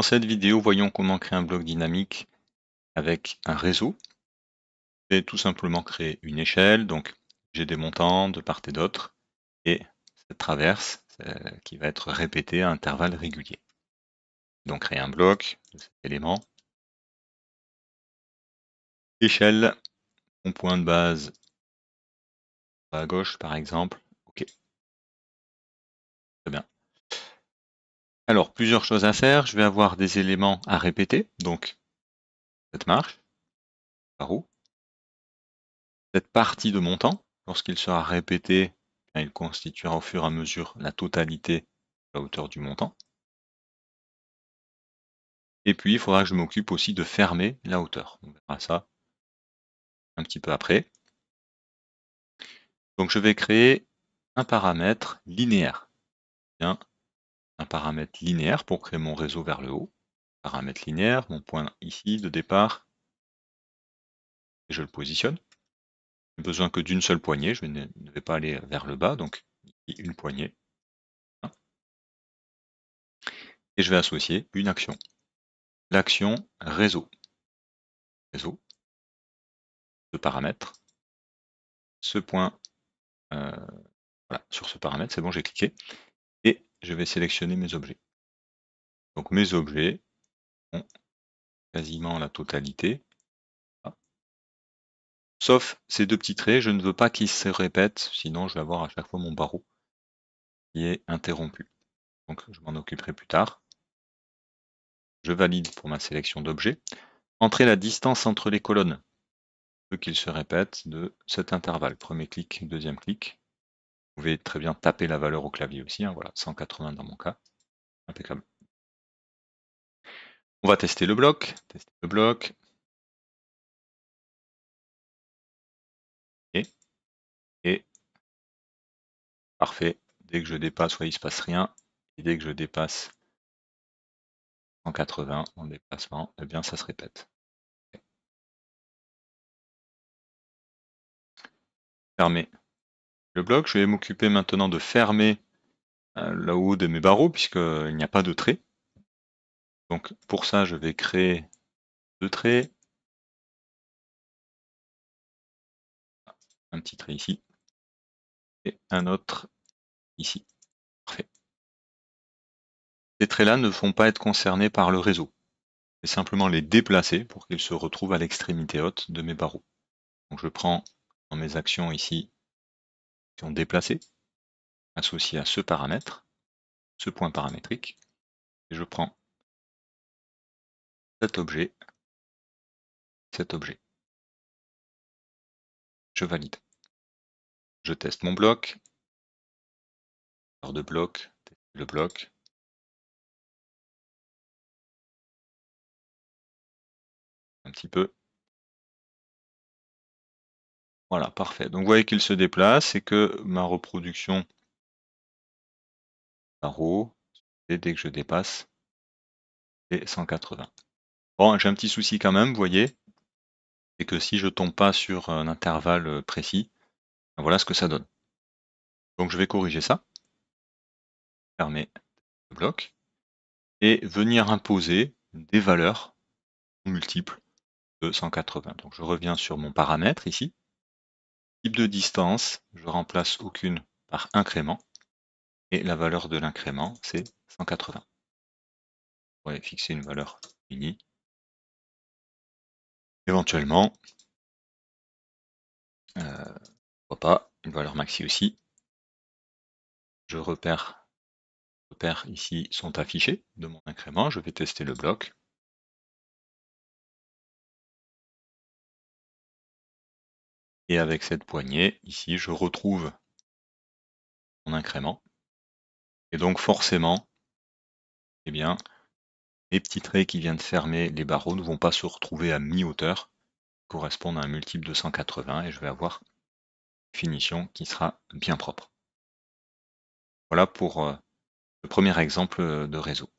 Dans cette vidéo, voyons comment créer un bloc dynamique avec un réseau. Je vais tout simplement créer une échelle, donc j'ai des montants de part et d'autre, et cette traverse qui va être répétée à intervalles réguliers. Donc créer un bloc de cet élément. Échelle, mon point de base à gauche par exemple. Ok, très bien. Alors, plusieurs choses à faire. Je vais avoir des éléments à répéter, donc cette marche, par où. Cette partie de montant, lorsqu'il sera répété, il constituera au fur et à mesure la totalité de la hauteur du montant. Et puis, il faudra que je m'occupe aussi de fermer la hauteur. On verra ça un petit peu après. Donc, je vais créer un paramètre linéaire. Bien, un paramètre linéaire pour créer mon réseau vers le haut. Paramètre linéaire, mon point ici de départ, et je le positionne. Je n'ai besoin que d'une seule poignée, je ne vais pas aller vers le bas, donc une poignée. Et je vais associer une action. L'action réseau. Réseau. Ce paramètre. Ce point, voilà, sur ce paramètre, c'est bon, j'ai cliqué. Et je vais sélectionner mes objets. Donc mes objets ont quasiment la totalité. Voilà. Sauf ces deux petits traits, je ne veux pas qu'ils se répètent, sinon je vais avoir à chaque fois mon barreau qui est interrompu. Donc je m'en occuperai plus tard. Je valide pour ma sélection d'objets. Entrer la distance entre les colonnes. Je veux qu'ils se répètent de cet intervalle. Premier clic, deuxième clic. Vous pouvez très bien taper la valeur au clavier aussi, hein, voilà, 180 dans mon cas. Impeccable. On va tester le bloc. Tester le bloc. Et parfait. Dès que je dépasse, il ne se passe rien. Et dès que je dépasse 180 en déplacement, eh bien ça se répète. Fermer le bloc. Je vais m'occuper maintenant de fermer le haut de mes barreaux puisqu'il n'y a pas de trait. Donc pour ça, je vais créer deux traits. Un petit trait ici. Et un autre ici. Parfait. Ces traits-là ne vont pas être concernés par le réseau. Je vais simplement les déplacer pour qu'ils se retrouvent à l'extrémité haute de mes barreaux. Donc je prends dans mes actions ici, action déplacée, associée à ce paramètre, ce point paramétrique, et je prends cet objet, je valide. Je teste mon bloc, de bloc, le bloc, un petit peu. Voilà, parfait. Donc vous voyez qu'il se déplace et que ma reproduction barreau, et dès que je dépasse, c'est 180. Bon, j'ai un petit souci quand même, vous voyez, c'est que si je tombe pas sur un intervalle précis, voilà ce que ça donne. Donc je vais corriger ça, fermer le bloc, et venir imposer des valeurs multiples de 180. Donc je reviens sur mon paramètre ici, type de distance, je remplace aucune par incrément, et la valeur de l'incrément, c'est 180. On va fixer une valeur finie. Éventuellement, pourquoi pas, une valeur maxi aussi. Je repère ici sont affichés de mon incrément, je vais tester le bloc. Et avec cette poignée, ici, je retrouve mon incrément. Et donc forcément, eh bien, les petits traits qui viennent fermer les barreaux ne vont pas se retrouver à mi-hauteur, correspondent à un multiple de 180, et je vais avoir une finition qui sera bien propre. Voilà pour le premier exemple de réseau.